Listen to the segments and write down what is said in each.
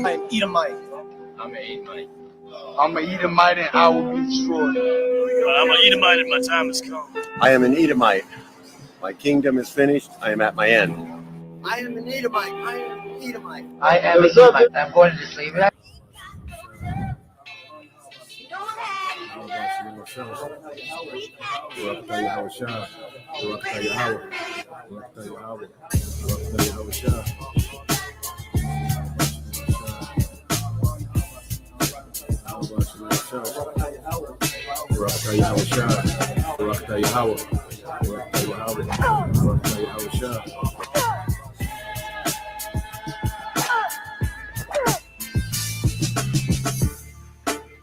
I am Edomite. I'm an Edomite. I'm an Edomite and I will be destroyed. I'm an Edomite and my time has come. I am an Edomite. My kingdom is finished. I am at my end. I am an Edomite. I am an Edomite. I am an Edomite. I'm going to sleep.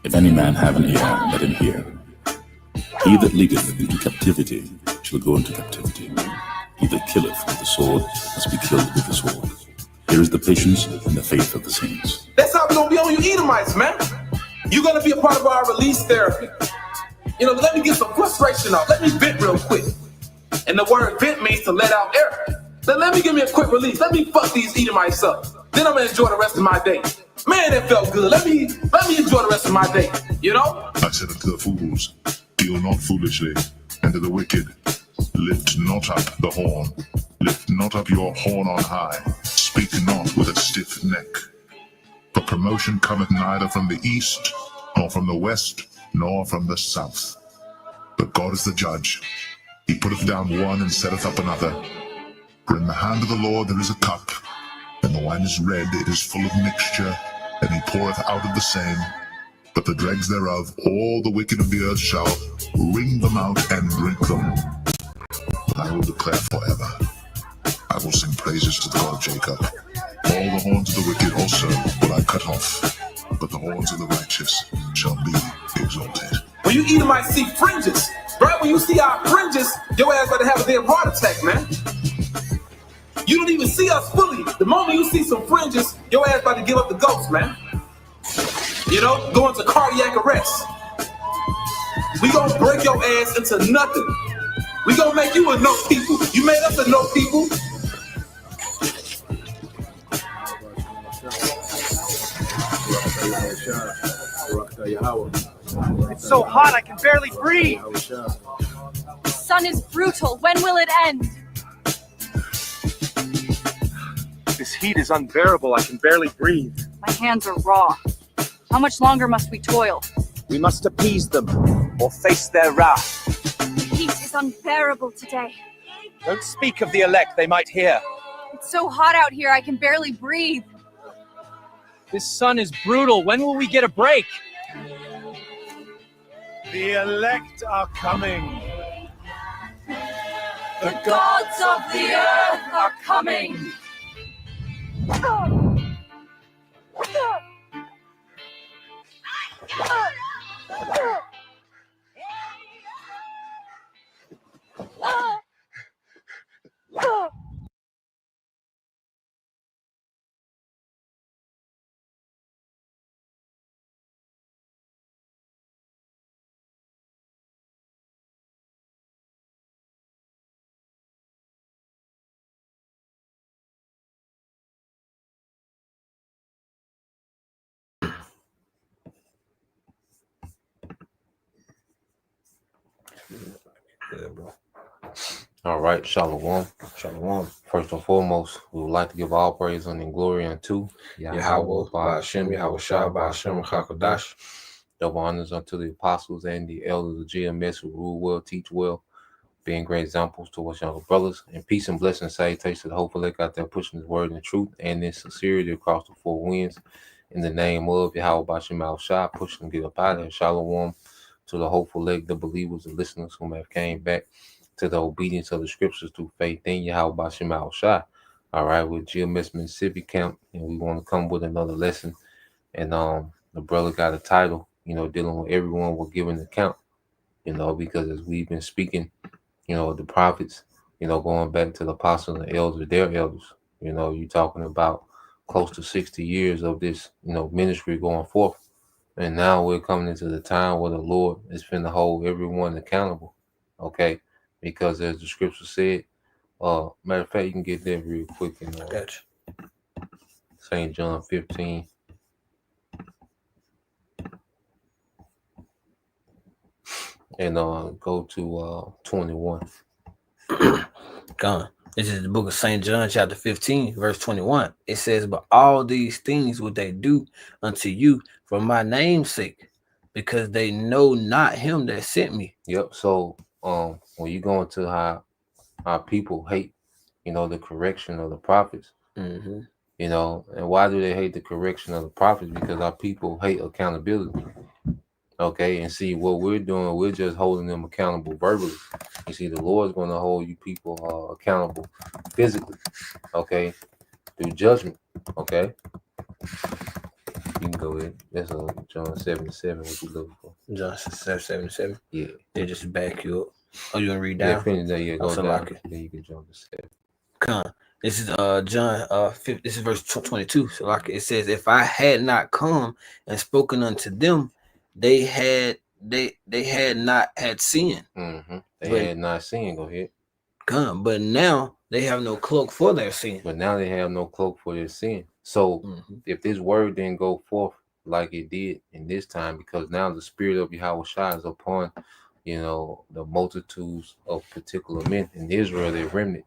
If any man have an ear, let him hear. He that leadeth into captivity shall go into captivity. He that killeth with the sword must be killed with the sword. Here is the patience and the faith of the saints. That's how we're going to be on you Edomites, man. You're going to be a part of our release therapy. You know, let me get some frustration off. Let me vent real quick. And the word vent means to let out air. Let me give me a quick release. Let me fuck these Edomites up. Then I'm going to enjoy the rest of my day. Man, that felt good. Let me enjoy the rest of my day. You know? I said unto the fools, deal not foolishly, and to the wicked, lift not up the horn. Lift not up your horn on high. Speak not with a stiff neck. For promotion cometh neither from the east, nor from the west, nor from the south. But God is the judge. He putteth down one and setteth up another. For in the hand of the Lord there is a cup, and the wine is red, it is full of mixture, and he poureth out of the same. But the dregs thereof, all the wicked of the earth shall wring them out and drink them. But I will declare forever. I will sing praises to the God of Jacob. All the horns of the wicked also will I cut off, but the horns of the righteous shall be exalted. When you Edomites see fringes, right? When you see our fringes, your ass better have a damn heart attack, man. You don't even see us fully. The moment you see some fringes, your ass about to give up the ghost, man. You know, go into cardiac arrest. We gonna break your ass into nothing. We gonna make you a no people. You made us a no people. It's so hot I can barely breathe. The sun is brutal. When will it end? This heat is unbearable. I can barely breathe. My hands are raw. How much longer must we toil? We must appease them or face their wrath. The heat is unbearable today. Don't speak of the elect, they might hear. It's so hot out here I can barely breathe. This sun is brutal. When will we get a break? The elect are coming. The gods of the earth are coming. All right, Shalom. Shalom. First and foremost, we would like to give all praise and glory unto Yahweh, by Hashem, Yahweh Shah, by Hashem, Chakadash. Double honors unto the apostles and the elders of GMS who rule well, teach well, being great examples to us younger brothers. And peace and blessing salutations to the hopeful elect out there pushing his word and truth and in sincerity across the four winds. In the name of Yahweh, by Hashem, Yahweh Shah, push them get up out of there. Shalom to the hopeful elect, the believers, the listeners who have came back to the obedience of the scriptures through faith in Yahweh Bashim Al Shai. All right, with GMS Mississippi Camp, and we want to come with another lesson. And the brother got a title, you know, dealing with everyone will give an account, you know, because as we've been speaking, you know, the prophets, you know, going back to the apostles and elders, their elders, you know, you're talking about close to 60 years of this, you know, ministry going forth. And now we're coming into the time where the Lord is finna hold everyone accountable, okay? Because as the scripture said, matter of fact, you can get that real quick in St. John 15. And go to 21. Gone. This is the book of St. John, chapter 15, verse 21. It says, but all these things would they do unto you for my name's sake, because they know not him that sent me. Yep. So when you go into how our people hate, the correction of the prophets, Mm-hmm. And why do they hate the correction of the prophets? Because our people hate accountability. Okay, and see what we're doing, we're just holding them accountable verbally. You see, the Lord's going to hold you people accountable physically, okay, through judgment, okay. You can go ahead. That's John 7:7. What you looking for? John 7:77. Yeah. They just back you up. Oh, you want to read down? Yeah, finish that. Yeah, go down. Like then you can jump to 7. Come. This is John 5, this is verse 22. So like it says, if I had not come and spoken unto them, they had not had sin. Mm-hmm. They had not sin. Go ahead. Come, but now they have no cloak for their sin. But now they have no cloak for their sin. So if this word didn't go forth like it did in this time, because now the spirit of Yahweh is upon, the multitudes of particular men in Israel, their remnant.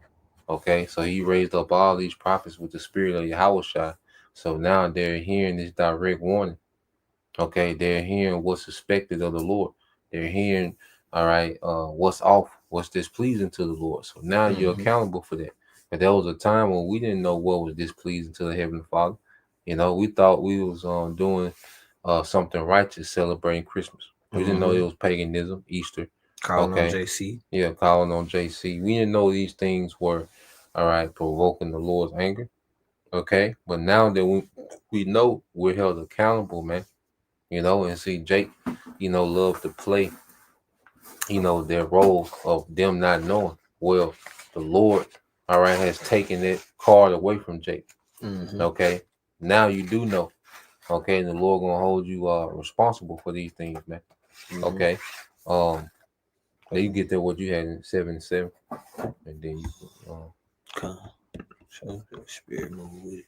Okay, so he raised up all these prophets with the spirit of Yahweh. So now they're hearing this direct warning. Okay, they're hearing what's expected of the Lord. They're hearing, all right, what's off, what's displeasing to the Lord. So now you're accountable for that. But there was a time when we didn't know what was displeasing to the Heavenly Father. We thought we was doing something righteous, celebrating Christmas. We didn't know it was paganism, Easter. Calling on JC. Yeah, calling on JC. We didn't know these things were, all right, provoking the Lord's anger. Okay, but now that we know we're held accountable, man. And see, Jake, love to play, their role of them not knowing. Well, the Lord, all right, has taken that card away from Jake. Okay, now you do know. Okay, and the Lord gonna hold you responsible for these things, man. Okay, now you get there what you had in 7:7, and then you come. So the spirit move with it.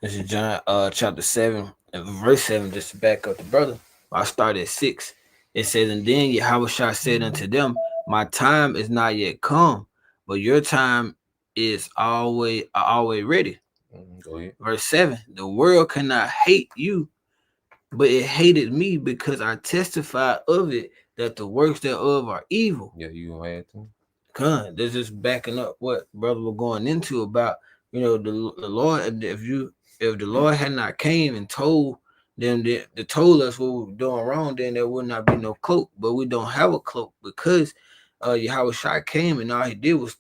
This is John chapter 7 and verse 7, just to back up the brother. I started at 6. It says, and then Yahweh said unto them, my time is not yet come, but your time is always ready. Go ahead. Verse 7, the world cannot hate you, but it hated me because I testified of it that the works thereof are evil. Yeah, you gonna add to? Come, this is backing up what brother was going into about, the Lord. If the Lord had not came and told them that told us what we were doing wrong, then there would not be no cloak. But we don't have a cloak because Yahweh Shai came and all he did was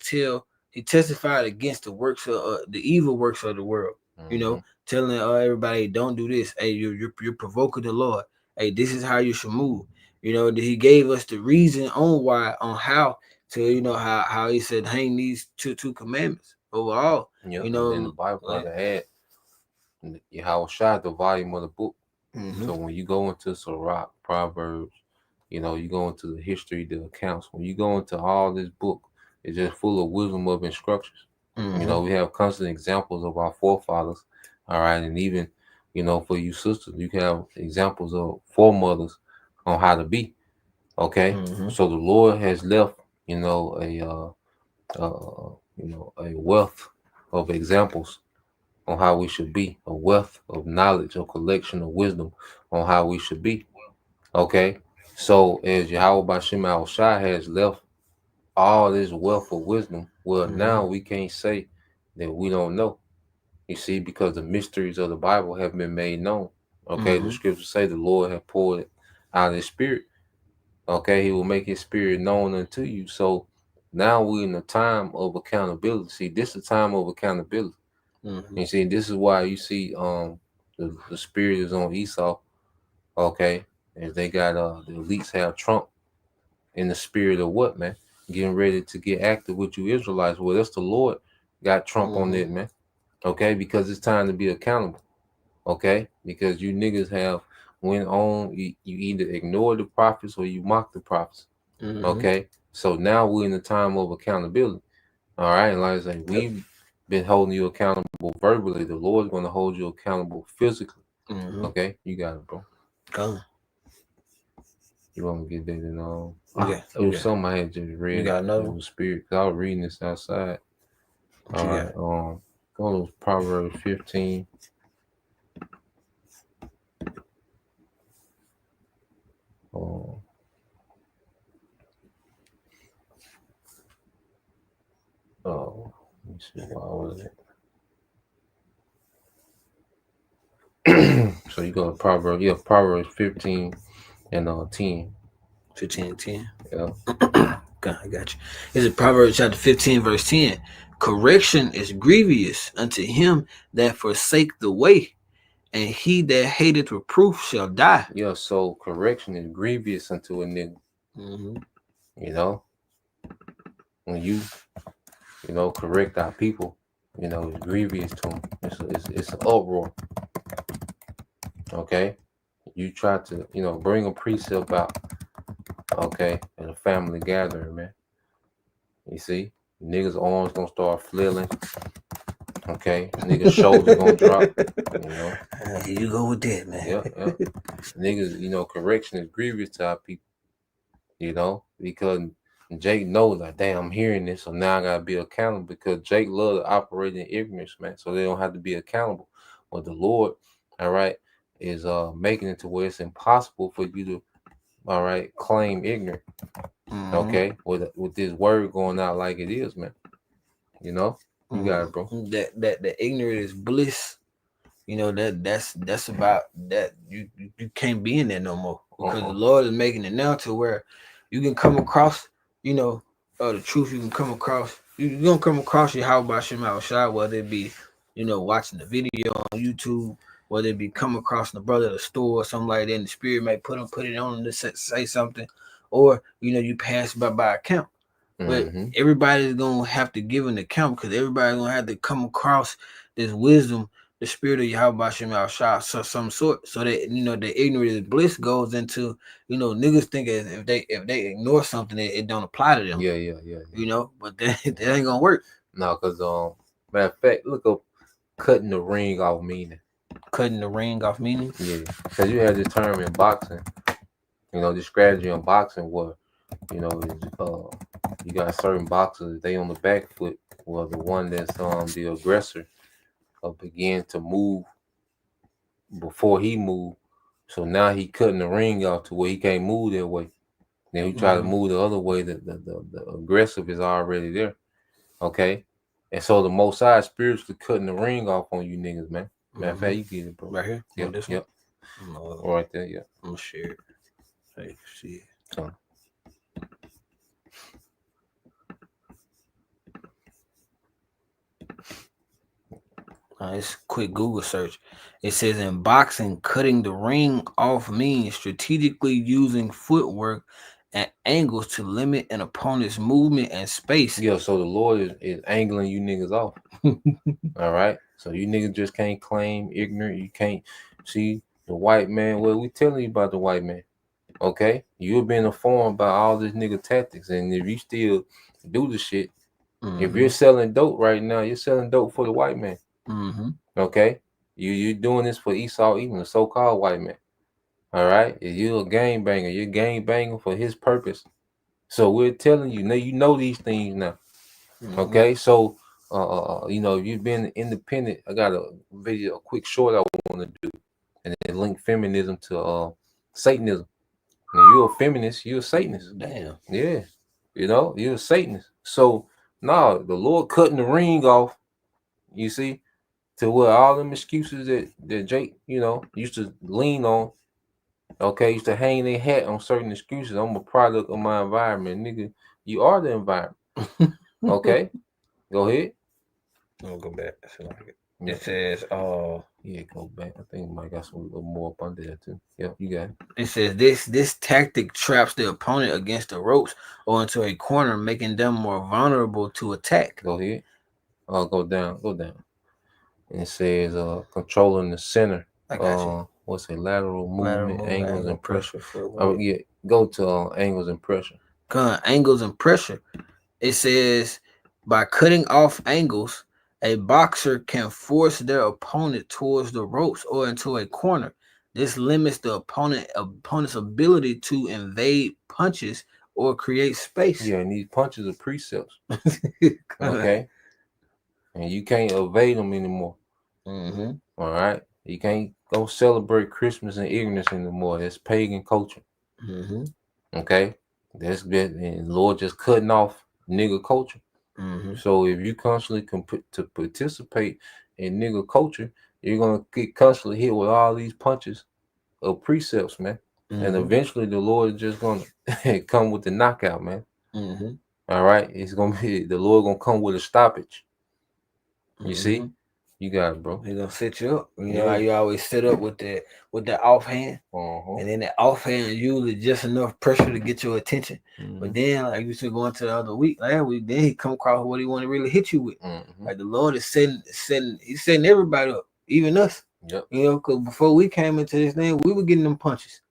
he testified against the works of the evil works of the world. Telling everybody, don't do this. Hey, you're provoking the Lord. Hey, this is how you should move. He gave us the reason on how to, how he said hang these two commandments overall. And the Bible had Yahweh Shai, the volume of the book. So when you go into Sirach, Proverbs, you go into the history, the accounts. When you go into all this book, it's just full of wisdom of instructions. We have constant examples of our forefathers. All right, and even for you sisters, you can have examples of foremothers on how to be. Okay, so the Lord has left a wealth of examples on how we should be, a wealth of knowledge, a collection of wisdom on how we should be. Okay, so as Yahweh B'Shem Al Shai has left all this wealth of wisdom, well, now we can't say that we don't know. You see, because the mysteries of the Bible have been made known. Okay, the scriptures say the Lord has poured out his spirit. Okay, he will make his spirit known unto you. So now we're in a time of accountability. See, this is a time of accountability. You see, this is why you see the spirit is on Esau. Okay, and they got the elites have Trump in the spirit of what, man? Getting ready to get active with you Israelites. Well, that's the Lord got Trump on it, man. Okay, because it's time to be accountable. Okay, because you niggas have went on, you either ignore the prophets or you mock the prophets. Okay, so now we're in the time of accountability. All right, and like I say, we've been holding you accountable verbally. The Lord's going to hold you accountable physically. Okay, you got it, bro. Come. You want me to get that in Okay. It was something I had just read. You got another It one? was spirit. 'Cause I was reading this outside. What All you right. Go to Proverbs 15. Let me see. Why was it? So you go to Proverbs 15 and 10. 15 and 10. Yeah. God, I got you. This is Proverbs chapter 15, verse 10. Correction is grievous unto him that forsake the way, and he that hateth reproof shall die. Yeah, so correction is grievous unto a nigga. Mm-hmm. You know, when you correct our people, it's grievous to them. It's an uproar. Okay, you try to bring a precept out. Okay, at a family gathering, man. You see, niggas' arms gonna start flailing. Okay, niggas' shoulders gonna drop. Here you go with that, man. Yeah. Niggas, correction is grievous to our people. Because Jake knows, like, damn, I'm hearing this, so now I gotta be accountable, because Jake loves to operate in ignorance, man. So they don't have to be accountable. But the Lord, all right, is making it to where it's impossible for you to, all right, claim ignorant. Mm-hmm. Okay, with this word going out like it is, man. You got it, bro. That the ignorant is bliss. That's about that. You can't be in there no more, because the Lord is making it now to where you can come across, the truth. You can come across. You're gonna come across your how about Shem Shai, whether it be, watching the video on YouTube, whether it be come across the brother at the store or something like that, and the spirit may put it on to say something, or you pass by account. But everybody's gonna have to give an account, because everybody's gonna have to come across this wisdom, the spirit of Yahweh Shem Shai, some sort, so that the ignorance of bliss goes into niggas think if they ignore something, it don't apply to them. Yeah. But that ain't gonna work. No, because matter of fact, look up cutting the ring off meaning. Cutting the ring off meaning. Yeah, because you have this term in boxing. The strategy in boxing where you got certain boxers, they on the back foot, well, the one that's the aggressor begin to move before he moved. So now he cutting the ring off to where he can't move that way. Then he try to move the other way, the aggressive is already there. Okay. And so the Most High is spiritually cutting the ring off on you niggas, man. Matter of fact, you get it, bro. Right here? Yep. This Yep. one? Right there, yeah. I'm gonna share it. So you can see it. It's a quick Google search. It says in boxing, cutting the ring off means strategically using footwork and angles to limit an opponent's movement and space. Yeah, so the Lord is angling you niggas off. All right. So you niggas just can't claim ignorant. You can't see the white man. Well, we telling you about the white man. Okay. You're being informed by all this nigga tactics. And if you still do the shit, if you're selling dope right now, you're selling dope for the white man. Okay. You're doing this for Esau, even the so-called white man. All right. If you're a gangbanger, you're gangbanging for his purpose. So we're telling you, you know these things now. Okay. So you've been independent. I got a quick short I want to do, and then link feminism to Satanism. Now, you're a feminist, you're a Satanist. Damn. Yeah. You're a Satanist. So no, the Lord cutting the ring off, you see, to where all them excuses that Jake, used to lean on. Okay, used to hang their hat on certain excuses. I'm a product of my environment, nigga. You are the environment. Okay. Go ahead. I'll go back. It says, yeah, go back. I think Mike got some a little more up under there too. Yeah, you got it. It says this tactic traps the opponent against the ropes or into a corner, making them more vulnerable to attack. Go ahead. Go down. And it says controlling the center. I got you. What's it? Lateral movement, angles, and pressure. Yeah. Go to angles and pressure. Angles and pressure. It says by cutting off angles, a boxer can force their opponent towards the ropes or into a corner, this limits the opponent's ability to invade punches or create space. Yeah, and these punches are precepts. Okay. And you can't evade them anymore. Mm-hmm. All right. You can't go celebrate Christmas in ignorance anymore. That's pagan culture. Mm-hmm. Okay. That's been, and Lord just cutting off nigga culture. Mm-hmm. So if you constantly to participate in nigga culture, you're gonna get constantly hit with all these punches of precepts, man. Mm-hmm. And eventually the Lord is just gonna come with the knockout, man. Mm-hmm. All right. It's gonna be the Lord gonna come with a stoppage. You see? You got it, bro. He's gonna set you up. You know how you always set up with the offhand, and then the offhand usually just enough pressure to get your attention. But then, like you said, going to the other week, last week, then he come across what he want to really hit you with. Like the Lord is he's setting everybody up, even us. Yep. You know, because before we came into this thing, we were getting them punches.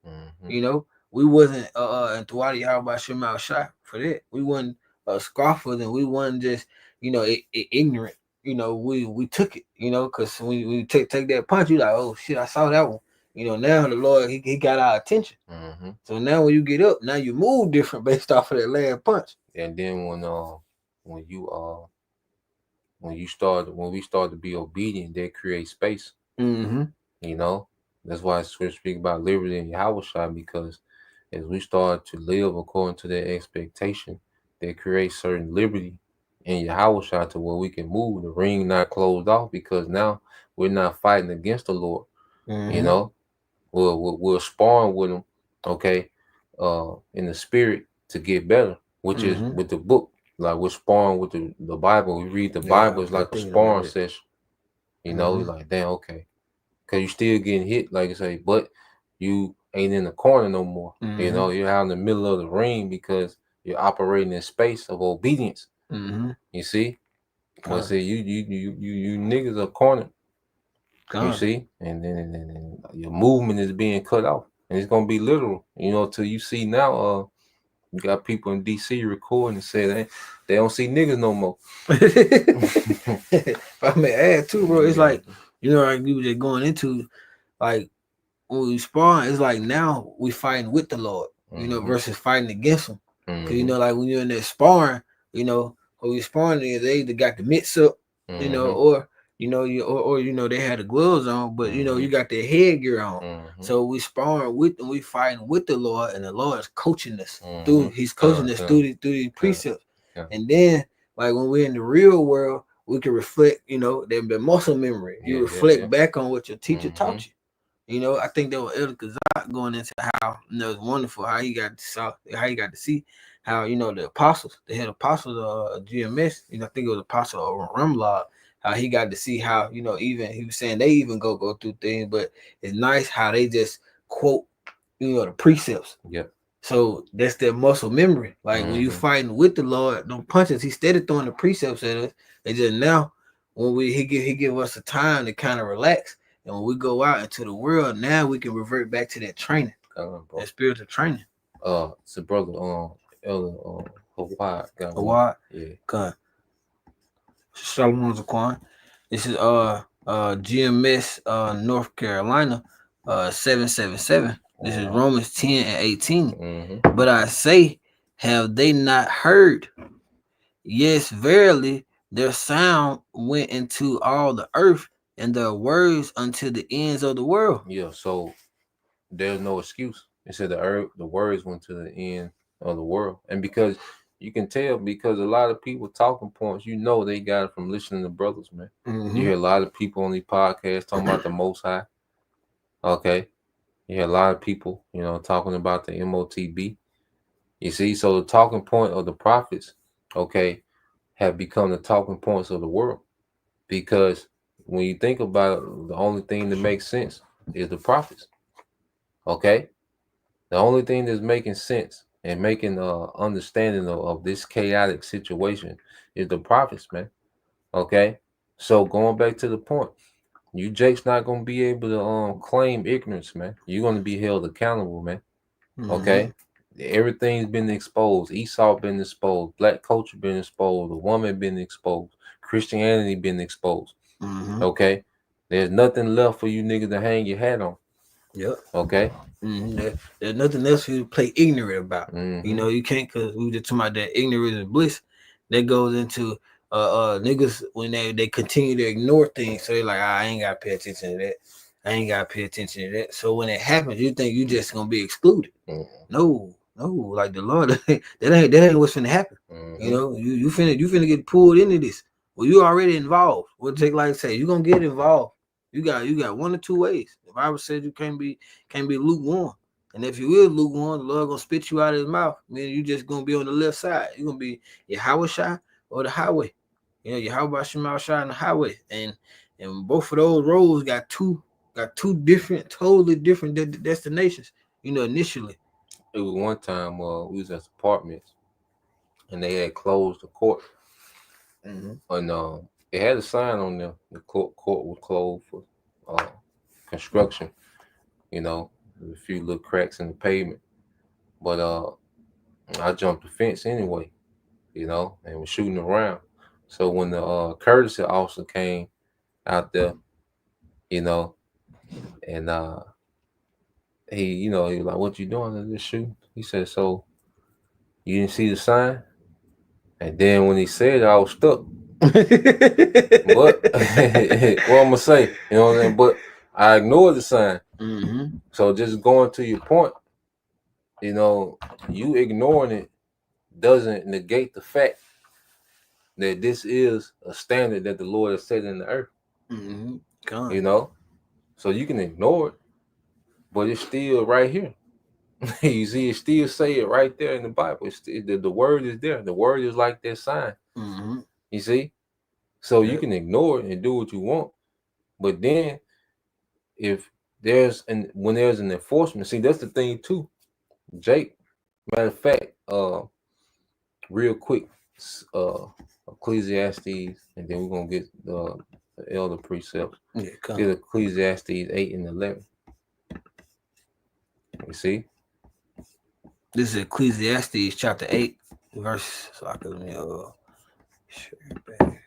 You know, we wasn't and Tawadi Yahweh Shema shot for that. We wasn't scoffers, and we wasn't just ignorant. You know, we took it, you know, because when we take that punch, you like, oh shit, I saw that one. You know, now the Lord he got our attention. So now when you get up, now you move different based off of that last punch. And then when we start to be obedient, that creates space. You know, that's why I speak about liberty in Yahushua, because as we start to live according to that expectation, that creates certain liberty in Yahushua to where we can move, the ring not closed off, because now we're not fighting against the Lord. You know, we're sparring with him, okay, in the spirit to get better, which is with the book. Like we're sparring with the Bible. We read the Bible, it's like a sparring session. You know, you're like, damn, okay. Because you're still getting hit, like I say, but you ain't in the corner no more. You know, you're out in the middle of the ring because you're operating in space of obedience. You see? Well, see, you niggas are cornered. You see? And then your movement is being cut off. And it's gonna be literal, you know, till you see now, you got people in DC recording and say they don't see niggas no more. If I may add too, bro, it's like, you know, like we were just going into, like when we spawn, it's like now we fighting with the Lord, you know, versus fighting against him. Because you know, like when you're in there sparring, you know, when we sparring, they either got the mitts up, you know, or you know, you know, they had the gloves on, but you know, you got the headgear on. So we sparring with them, we fighting with the Lord, and the Lord is coaching us through. He's coaching us through these precepts. And then, like when we're in the real world, we can reflect. You know, there's been muscle memory. You reflect back on what your teacher taught you. You know, I think that was Elder Kazak going into how, you know, it's wonderful how he got to see how, you know, the apostles, the head apostles of GMS, you know, I think it was Apostle Rumlog, how he got to see how, you know, even he was saying they even go through things, but it's nice how they just quote, you know, the precepts. So that's their muscle memory. Like when you fighting with the Lord, no punches, he's steady throwing the precepts at us. They just now when he give us a time to kind of relax. And when we go out into the world, now we can revert back to that training, that spiritual training. So brother, Elder Hawad, Hawad, God. Shalom Zaquan. This is GMS North Carolina 777. This is Romans 10 and 18. But I say, have they not heard? Yes, verily, their sound went into all the earth, and their words unto the ends of the world. Yeah, so there's no excuse. It said the words went to the end of the world. And because you can tell, because a lot of people talking points, you know, they got it from listening to brothers, man. You hear a lot of people on these podcasts talking about the Most High. Okay. You hear a lot of people, you know, talking about the MOTB. You see, so the talking point of the prophets, okay, have become the talking points of the world. Because when you think about it, the only thing that makes sense is the prophets. Okay? The only thing that's making sense and making understanding of this chaotic situation is the prophets, man. Okay? So going back to the point, you Jake's not going to be able to claim ignorance, man. You're going to be held accountable, man. Okay? Everything's been exposed. Esau been exposed. Black culture been exposed. The woman been exposed. Christianity been exposed. Okay? There's nothing left for you niggas to hang your hat on. Yep. Okay. There's nothing else for you to play ignorant about. You know, you can't, because we were just talking about that ignorance and bliss that goes into niggas when they continue to ignore things. So they're like, I ain't gotta pay attention to that. I ain't gotta pay attention to that. So when it happens, you think you just gonna be excluded. No, like the Lord, that ain't what's finna happen. You know, you finna get pulled into this. Well, you already involved. What take like say, you're gonna get involved. You got one or two ways. The Bible says you can't be lukewarm. And if you is lukewarm, the Lord gonna spit you out of his mouth. I mean, you just gonna be on the left side. You're gonna be Yahweh Shai or the highway. You know, Yahweh Shema Shai and the highway. And both of those roads got two different, totally different destinations, you know, initially. It was one time we was at apartments and they had closed the court. And it had a sign on there. The court was closed for construction. You know, a few little cracks in the pavement. But I jumped the fence anyway, you know, and was shooting around. So when the courtesy officer came out there, you know, and he was like, "What you doing in this shoot?" He said, "So you didn't see the sign?" And then when he said it, I was stuck. But what I'm gonna say, you know what I'm saying? But I ignored the sign. So just going to your point, you know, you ignoring it doesn't negate the fact that this is a standard that the Lord has set in the earth. You know, so you can ignore it, but it's still right here. You see, it still say it right there in the Bible. It's the word is there. The word is like that sign. You see, so you can ignore it and do what you want, but then when there's an enforcement, see, that's the thing too, Jake. Matter of fact, real quick, Ecclesiastes, and then we're gonna get the elder precepts. Get Ecclesiastes 8 and 11. You see, this is Ecclesiastes chapter 8, verse. So I can share it back.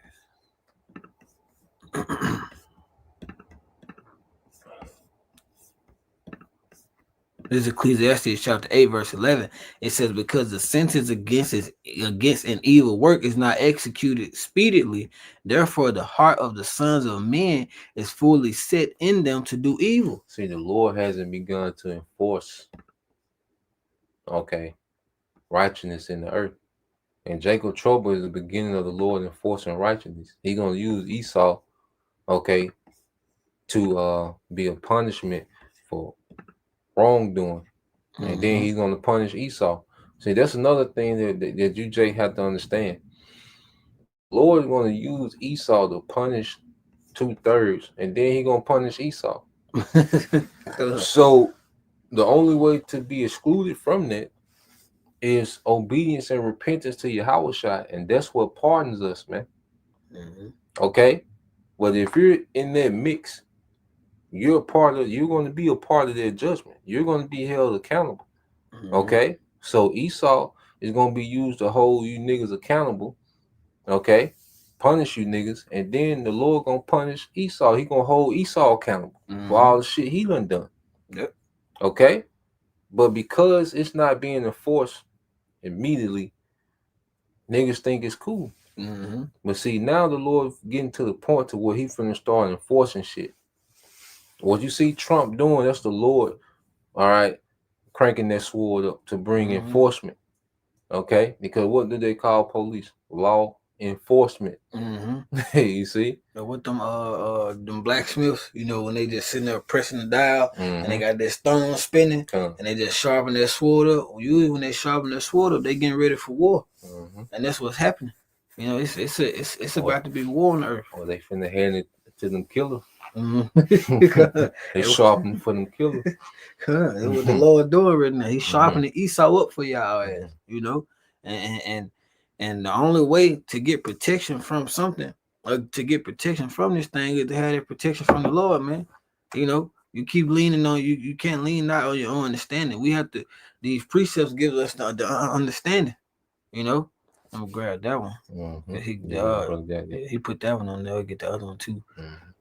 This is Ecclesiastes chapter 8, verse 11. It says, because the sentence against an evil work is not executed speedily, therefore the heart of the sons of men is fully set in them to do evil. See, the Lord hasn't begun to enforce, righteousness in the earth. And Jacob trouble is the beginning of the Lord enforcing righteousness. He's going to use Esau, to be a punishment for wrongdoing, and then he's going to punish Esau. See, that's another thing that you, Jay, have to understand. The Lord is going to use Esau to punish 2/3, and then he's going to punish Esau. So the only way to be excluded from that is obedience and repentance to Yahweh Shai, and that's what pardons us, man. Okay, but if you're in that mix, you're going to be a part of their judgment. You're going to be held accountable. Okay, so Esau is going to be used to hold you niggas accountable. Okay, punish you niggas, and then the Lord gonna punish Esau. He gonna hold Esau accountable for all the shit he done. Yep. Okay, but because it's not being enforced immediately, niggas think it's cool. But see, now the Lord getting to the point to where he finna start enforcing shit. What you see Trump doing, that's the Lord, all right, cranking that sword up to bring enforcement. Okay, because what do they call police? Law enforcement. You see, with them blacksmiths, you know, when they just sitting there pressing the dial and they got that stone spinning and they just sharpen their sword up. Usually when they sharpen their sword up, they getting ready for war, and that's what's happening. You know, it's about to be war on the earth. Or they finna hand it to them killers. They sharpen for them killers. That's what the Lord doing right now. He's sharpening Esau up for y'all ass, you know, and the only way to get protection from something, or to get protection from this thing, is to have that protection from the Lord, man. You know, you keep leaning on you can't lean out on your own understanding. We have to. These precepts give us the understanding. You know, I'm gonna grab that one. He put that one on there. I'll get the other one too.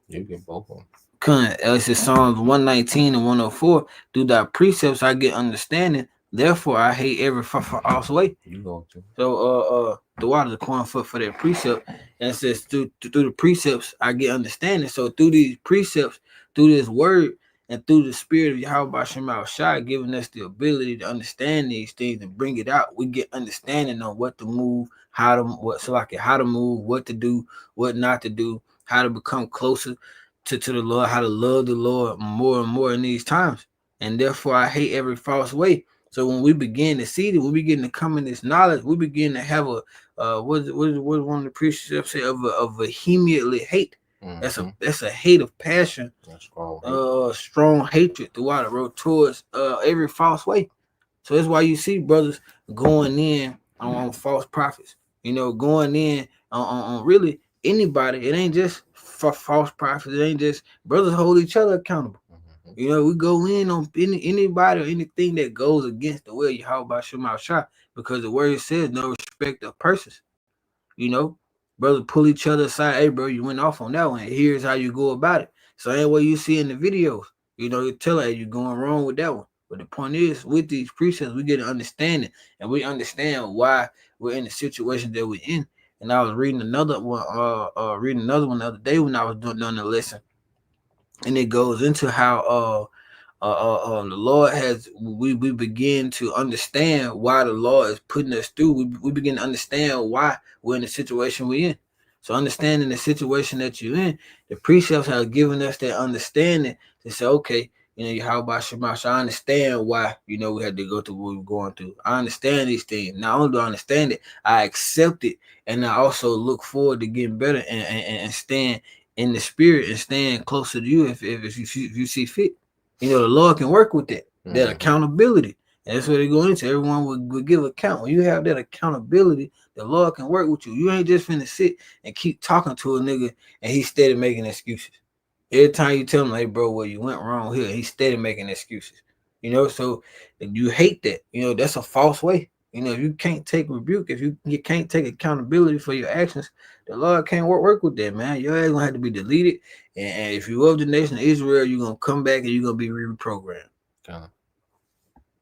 You get both of them. It's Psalms 119 and 104. Through thy precepts I get understanding. Therefore I hate every false way. You go to. So the water the corn for that precept, and it says through the precepts I get understanding. So through these precepts, through this word, and through the spirit of Yahweh Shema Shai giving us the ability to understand these things and bring it out, we get understanding on what to move, how to move, what to do, what not to do, how to become closer to the Lord, how to love the Lord more and more in these times. And therefore I hate every false way. So when we begin to see that, we begin to come in this knowledge, we begin to have a what one of the precepts say of vehemently hate. Mm-hmm. That's a hate of passion, strong hatred throughout the road towards every false way. So that's why you see brothers going in on false prophets, going in on really anybody. It ain't just for false prophets. It ain't just brothers hold each other accountable. Mm-hmm. We go in on anybody or anything that goes against the will of Yahweh Shema Shai, because the word says no respect of persons. Brothers pull each other aside. Hey, bro, you went off on that one. Here's how you go about it. So ain't what you see in the videos. You tell her you're going wrong with that one. But the point is, with these precepts, we get an understanding, and we understand why we're in the situation that we're in. And I was reading another one the other day when I was doing the lesson, and it goes into how the Lord has. We begin to understand why the Lord is putting us through. We begin to understand why we're in the situation we're in. So understanding the situation that you're in, the precepts have given us that understanding to say, okay, Yahweh Shema Shai, I understand why, we had to go through what we're going through. I understand these things. Not only do I understand it, I accept it. And I also look forward to getting better and stand in the spirit and stand closer to you if you see fit. The Lord can work with that, that accountability. And that's what they go into. Everyone would give account. When you have that accountability, the Lord can work with you. You ain't just finna sit and keep talking to a nigga and he's steady making excuses. Every time you tell him, hey, bro, well, you went wrong here, he's steady making excuses. So you hate that. That's a false way. If you can't take rebuke, if you can't take accountability for your actions, the Lord can't work with that, man. Your ass gonna have to be deleted. And if you love the nation of Israel, you're gonna come back and you're gonna be reprogrammed.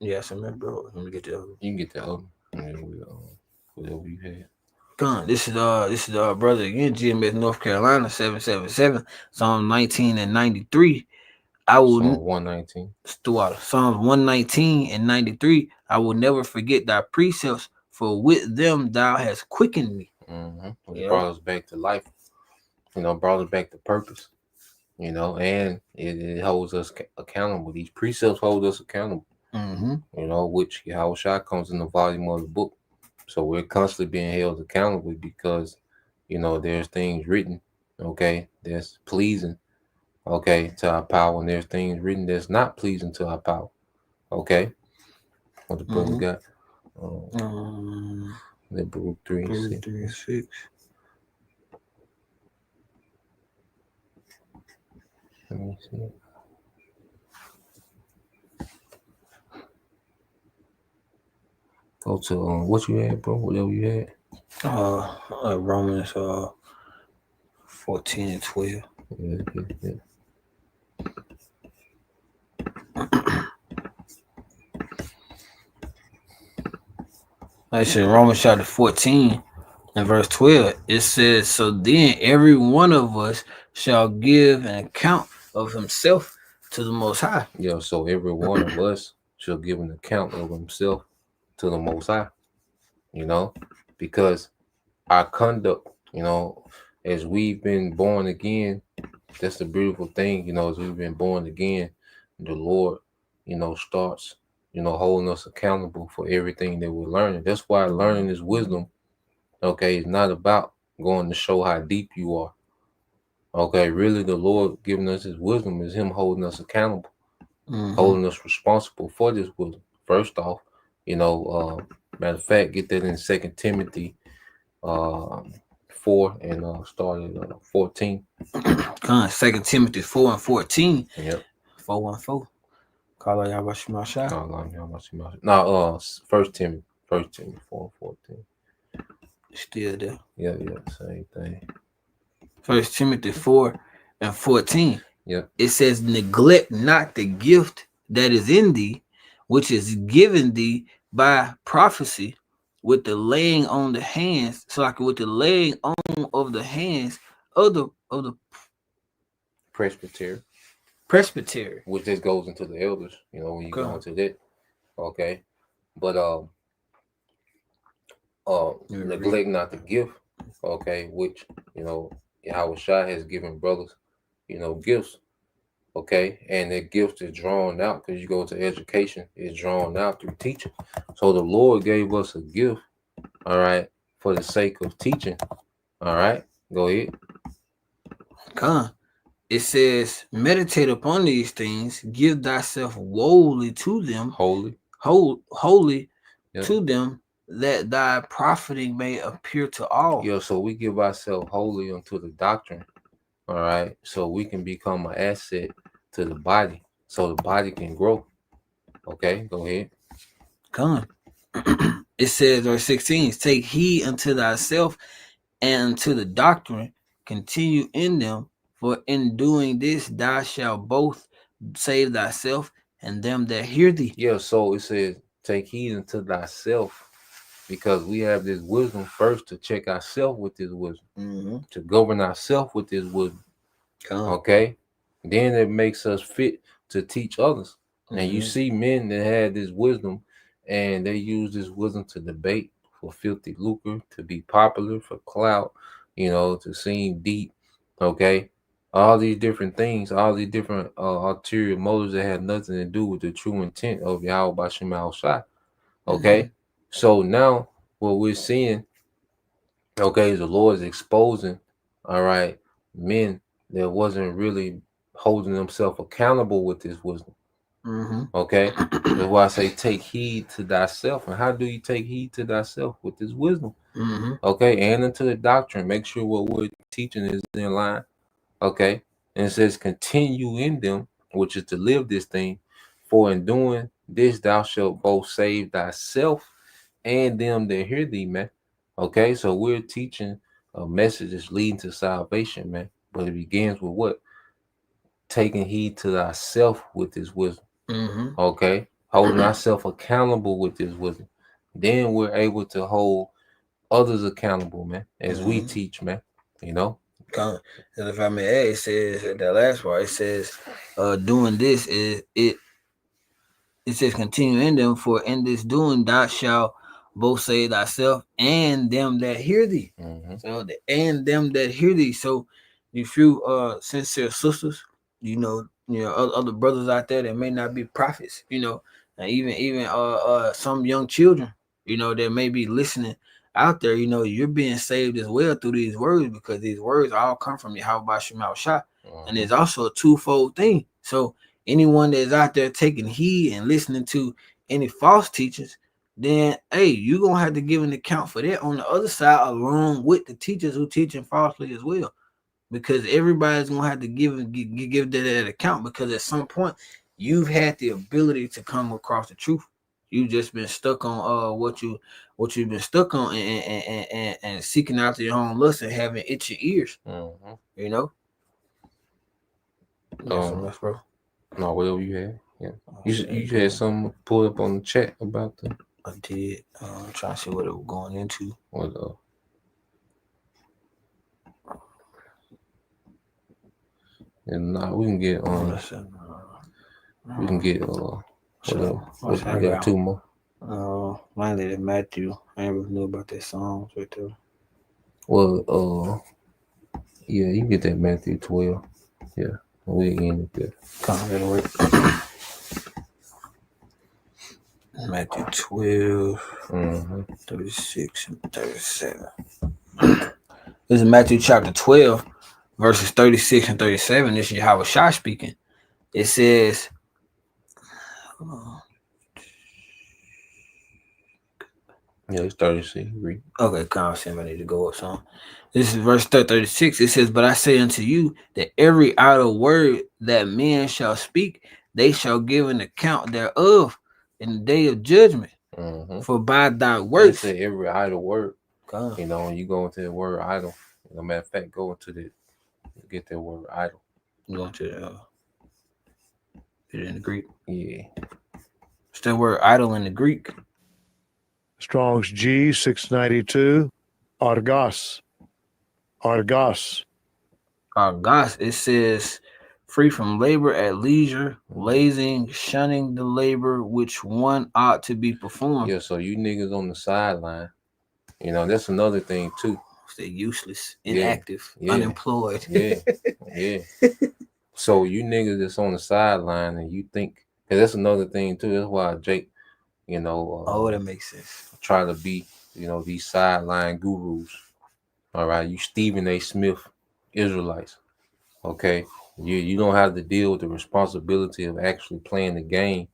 Yes, man, bro. Let me get the other. You can get the other. Whatever you had. This is our brother again, GMS North Carolina 777, Psalm 19 and 93. Psalm 119. Psalms 119 and 93. I will never forget thy precepts, for with them thou hast quickened me. Mm-hmm. It brought us back to life. Brought us back to purpose. And it holds us accountable. These precepts hold us accountable. Mm-hmm. Which Yahweh Shai comes in the volume of the book. So we're constantly being held accountable because, there's things written, okay, that's pleasing, okay, to our power, and there's things written that's not pleasing to our power, okay. What the brother got? The Baruch 3:6. Let me see. Go to what you had, bro. Whatever you had. Romans 14 and 12. Yeah. Like I said, Romans chapter 14 and verse 12. It says, so then every one of us shall give an account of himself to the Most High. Yeah. So every one of us shall give an account of himself to the Most High, because our conduct, as we've been born again, that's the beautiful thing, as we've been born again, the Lord, starts, holding us accountable for everything that we're learning. That's why learning is wisdom, okay, it's not about going to show how deep you are, okay, really the Lord giving us his wisdom is him holding us accountable, holding us responsible for this wisdom. First off, matter of fact, get that in 2 Timothy 4 and start at 14. 2 Timothy 4 and 14. Yep. 4:14. Call out Yahweh Shema Shai. No, 1 Timothy 4 and 14. Still there. Yeah, same thing. 1 Timothy 4 and 14. Yep. It says, neglect not the gift that is in thee, which is given thee by prophecy, with the laying on the hands, so like with the laying on of the hands of the Presbytery, presbytery. which just goes into the elders, when you go into that. Okay. But neglect not the gift, okay, which Yahweh Shai has given brothers, gifts, okay, and the gift is drawn out because you go to education, it's drawn out through teaching. So the Lord gave us a gift, all right, for the sake of teaching. All right, go ahead. It says, meditate upon these things, give thyself wholly to them, holy Yep. to them, that thy profiting may appear to all. So we give ourselves wholly unto the doctrine, all right, so we can become an asset to the body, so the body can grow. Okay, go ahead. It says, verse 16, take heed unto thyself and to the doctrine, continue in them, for in doing this thou shalt both save thyself and them that hear thee. So it says, take heed unto thyself, because we have this wisdom first to check ourselves with this wisdom, to govern ourselves with this wisdom. Okay, then it makes us fit to teach others. And you see men that had this wisdom, and they use this wisdom to debate for filthy lucre, to be popular, for clout, to seem deep. Okay, all these different things, all these different ulterior motives that have nothing to do with the true intent of Yahweh Bashem Shai. Okay, so now what we're seeing, okay, is the Lord is exposing, all right, men that wasn't really holding themselves accountable with this wisdom. Okay, that's why I say take heed to thyself. And how do you take heed to thyself with this wisdom? Okay, and into the doctrine, make sure what we're teaching is in line. Okay, and it says continue in them, which is to live this thing, for in doing this thou shalt both save thyself and them that hear thee, man. Okay, so we're teaching a message that's leading to salvation, man, but it begins with what? Taking heed to thyself with this wisdom. Okay, holding ourselves accountable with this wisdom. Then we're able to hold others accountable, man, as we teach, man. And if I may add, it says at that last part, it says, doing this is it. It says, continue in them, for in this doing thou shalt both save thyself and them that hear thee. So and them that hear thee. So if you sincere sisters, other brothers out there that may not be prophets, and even some young children, that may be listening out there, you're being saved as well through these words, because these words all come from Yahweh Bashem Shai. And it's also a twofold thing. So anyone that's out there taking heed and listening to any false teachers, then hey, you're gonna have to give an account for that on the other side, along with the teachers who teaching falsely as well. Because everybody's gonna have to give that account, because at some point you've had the ability to come across the truth. You've just been stuck on what you've been stuck on and seeking after your own lust and having itchy ears. Yes, bro. No, whatever you had. Yeah. You had something pulled up on the chat about the. I did. I'm trying to see what it was going into. What and now we can get we can get I got two more. Finally, the Matthew. I never knew about that song right there. Well, yeah, you can get that Matthew 12. Yeah, we end it there. That'll work. Matthew 12, 36 and 37. This is Matthew chapter 12, verses 36 and 37. This is Yahweh Shai speaking. It says, yeah, it's 36. Read. Okay, I need to go up some. This is verse 36. It says, but I say unto you that every idle word that men shall speak, they shall give an account thereof in the day of judgment. For by thy words, say every idle word. When you go into the word idle, matter of fact, go into get that word idle. I'm going to put it in the Greek. Yeah. It's the word idol in the Greek. Strong's G 692. Argos. Argos. Argos. It says free from labor at leisure, lazing, shunning the labor which one ought to be performed. Yeah, so you niggas on the sideline, you know, that's another thing too. They're useless, inactive, Yeah. unemployed. Yeah. So you niggas that's on the sideline and you think, because that's another thing too. That's why Jake, you know, that makes sense. Try to be, you know, these sideline gurus. All right, you Stephen A. Smith Israelites. Okay, you don't have to deal with the responsibility of actually playing the game,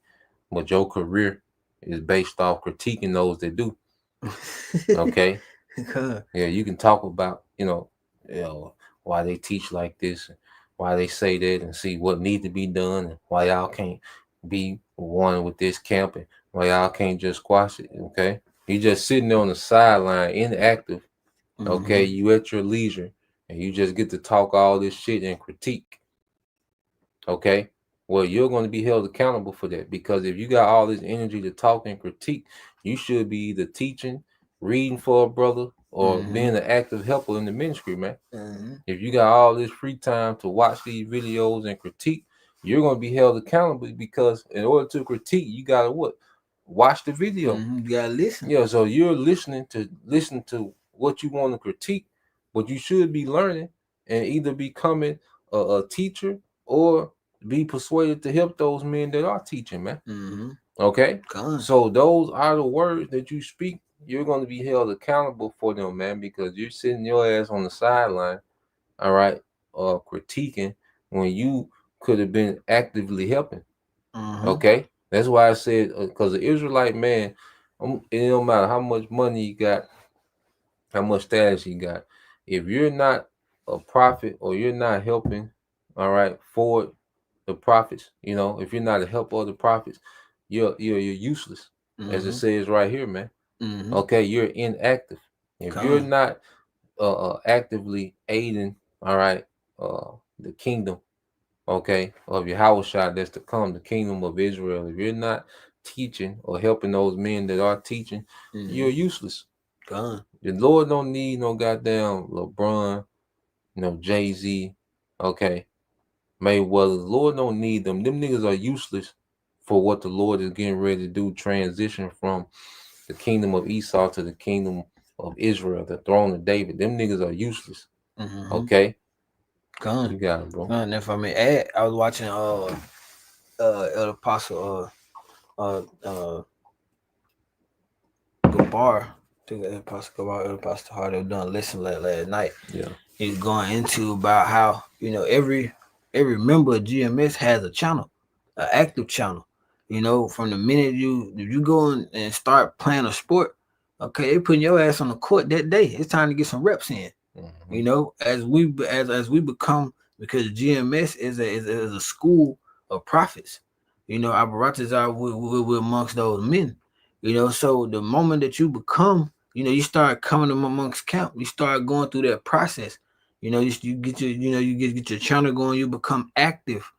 but your career is based off critiquing those that do. Okay. Yeah, you can talk about, you know, why they teach like this, and why they say that, and see what needs to be done, and why y'all can't be one with this camp, and why y'all can't just squash it. Okay, you just sitting there on the sideline, inactive. Okay, you at your leisure, and you just get to talk all this shit and critique. Okay, well, you're going to be held accountable for that, because if you got all this energy to talk and critique, you should be either teaching, reading for a brother, or being an active helper in the ministry, man. If you got all this free time to watch these videos and critique, you're going to be held accountable, because in order to critique, you got to what? Watch the video. You got to listen. Yeah, so you're listen to what you want to critique, but you should be learning and either becoming a teacher or be persuaded to help those men that are teaching, man. Okay? So those are the words that you speak. You're going to be held accountable for them, man, because you're sitting your ass on the sideline, all right, critiquing when you could have been actively helping. Okay? That's why I said, because the Israelite man, it don't matter how much money you got, how much status you got, if you're not a prophet or you're not helping, all right, for the prophets, you know, if you're not a helper of the prophets, you're useless, as it says right here, man. Okay, you're inactive. If you're not actively aiding, all right, the kingdom, okay, of Yahushua that's to come, the kingdom of Israel, if you're not teaching or helping those men that are teaching, you're useless. The Lord don't need no goddamn LeBron, no Jay-Z, okay, Mayweather. The Lord don't need them. Them niggas are useless for what the Lord is getting ready to do, transition from the kingdom of Esau to the kingdom of Israel, the throne of David. Them niggas are useless. Okay? You got it, bro. And if I may add, I was watching El Apostle Gabar. I think El Apostle Gabar, El Apostle Hart, they were doing a lesson last night. Yeah. He's going into about how, you know, every member of GMS has a channel, an active channel. You know, from the minute you go in and start playing a sport, okay, they putting your ass on the court that day. It's time to get some reps in. You know, as we become, because GMS is a school of prophets. You know, our Baratas are we're amongst those men. You know, so the moment that you become, you know, you start coming amongst camp, you start going through that process. You know, you get your channel going, you become active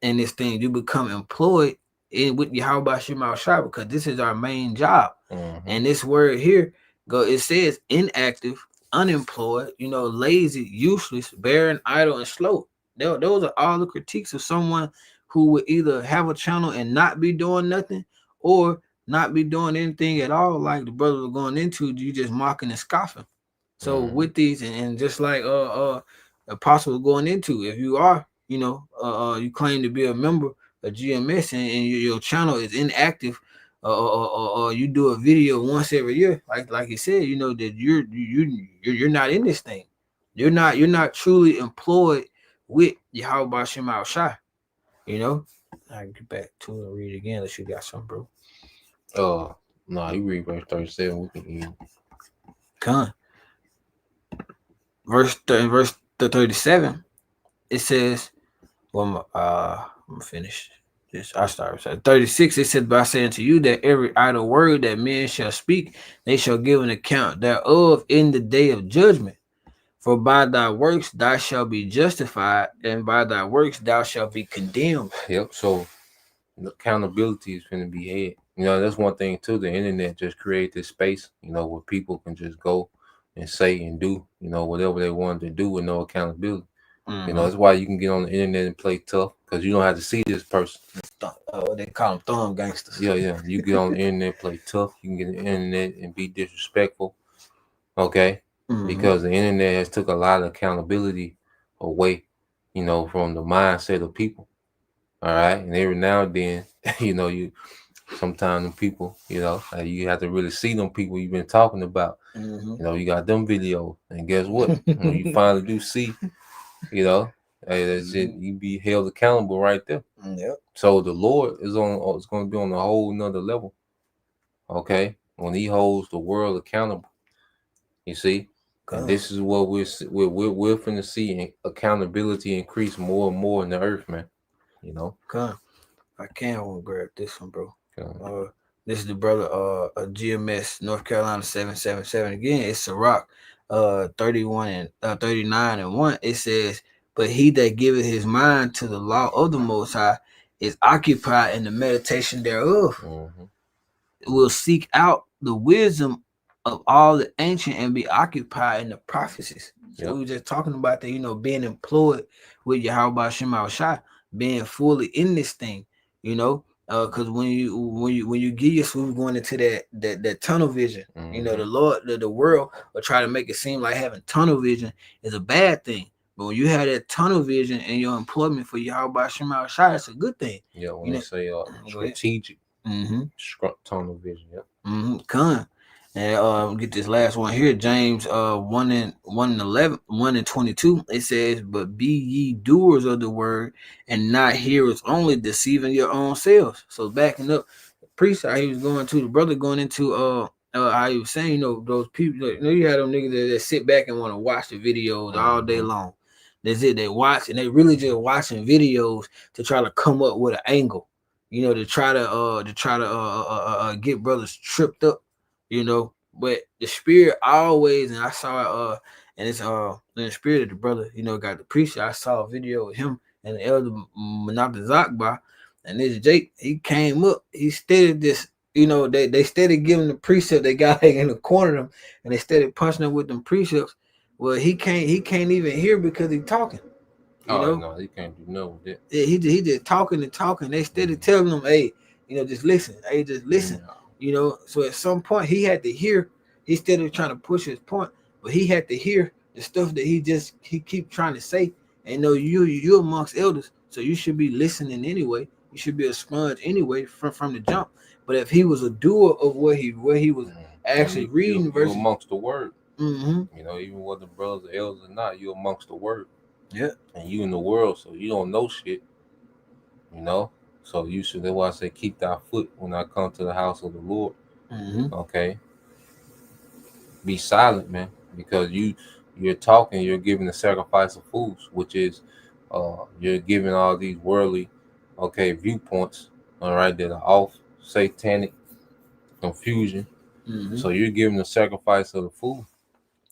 in this thing, you become employed with Yahweh Shema Shai, because this is our main job. And this word here, it says inactive, unemployed, you know, lazy, useless, barren, idle, and slow. Those are all the critiques of someone who would either have a channel and not be doing nothing, or not be doing anything at all, like the brothers are going into, you just mocking and scoffing. So with these, and just like Apostle was going into, if you are, you know, you claim to be a member of GMS and your channel is inactive, or you do a video once every year, like he said, you know, that you're not in this thing. You're not truly employed with Yahweh Shema Shai. You know, I can get back to it and read it again unless you got something, bro. No, you read verse 37. We can read. Come. Verse 37. It says, well, I'm finished. I start with 36. It said, "By saying to you that every idle word that men shall speak, they shall give an account thereof in the day of judgment. For by thy works thou shalt be justified, and by thy works thou shalt be condemned. Yep. So accountability is going to be had. You know, that's one thing too. The internet just create this space, you know, where people can just go and say and do, you know, whatever they want to do with no accountability. You know, that's why you can get on the internet and play tough, because you don't have to see this person. They call them thumb gangsters. Yeah. You get on the internet, play tough. You can get on the internet and be disrespectful. Okay. Because the internet has took a lot of accountability away, you know, from the mindset of people. All right. And every now and then, you know, sometimes the people, you know, you have to really see them people you've been talking about. You know, you got them videos, and guess what? When you finally do see, you know, hey, that's it. You be held accountable right there. Yep. So the Lord is going to be on a whole nother level. Okay, when He holds the world accountable, you see, and this is what we're finna see accountability increase more and more in the earth, man. You know, I won't grab this one, bro. This is the brother GMS North Carolina 777. Again, it's Sirach 31 and 39 and 1. It says, but he that giveth his mind to the law of the Most High is occupied in the meditation thereof. Will seek out the wisdom of all the ancient and be occupied in the prophecies. So we were just talking about that, you know, being employed with Yahweh Shem Shai, being fully in this thing, you know. Because when you get yourself going into that tunnel vision, you know, the Lord, the world will try to make it seem like having tunnel vision is a bad thing. But when you have that tunnel vision and your employment for Yahweh Shem Shai, it's a good thing. Yeah, when they say strategic tunnel vision. Yep. And get this last one here, James 1 and 11, 1 and 22. It says, but be ye doers of the word and not hearers only, deceiving your own selves. So backing up the priest, how he was going to, the brother going into how he was saying, you know, those people, you know, you had them niggas that sit back and want to watch the videos all day long. That's it, they watch, and they really just watching videos to try to come up with an angle, you know, to try to get brothers tripped up. You know, but the spirit always, and I saw it, and it's in the spirit of the brother, you know, got the preacher. I saw a video of him and the elder Manata Zakba, and this Jake, he came up, he stated this, you know, they started giving the precept, they got in the corner of them, and they started punching him with them precepts. Well, he can't even hear because he's talking. You know? No, he can't do nothing with that. Yeah, he just talking and talking. They started telling him, hey, you know, just listen. Hey, just listen. You know, so at some point he had to hear, instead of trying to push his point, but he had to hear the stuff that he keep trying to say. And know you amongst elders, so you should be listening anyway. You should be a sponge anyway from the jump. But if he was a doer of where he was actually reading verses, amongst the word, you know, even whether the brothers or elders or not, you amongst the word. Yeah, and you in the world, so you don't know shit. You know. So you should, that's why I say keep thy foot when I come to the house of the Lord. Okay. Be silent, man, because you're talking, you're giving the sacrifice of fools, which is you're giving all these worldly, viewpoints, all right, that are off, satanic confusion. So you're giving the sacrifice of the fool.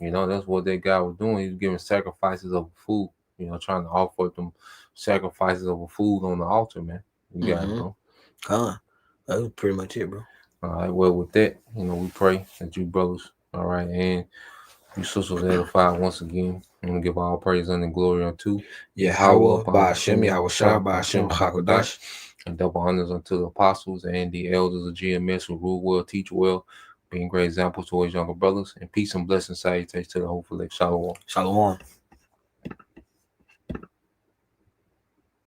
You know, that's what that guy was doing. He was giving sacrifices of a fool, you know, trying to offer them sacrifices of a fool on the altar, man. You got it, bro. That was pretty much it, bro. All right. Well, with that, you know, we pray that you brothers, all right, and you sisters edified once again. I'm gonna give all praise and glory unto Yahweh, Ba'ashem, Yahweh Shah, Ba'ashem, Hakodash, and double honors unto the apostles and the elders of GMS who rule well, teach well, being great examples to his younger brothers, and peace and blessings salutations to the whole elect. Shalom. Shalom.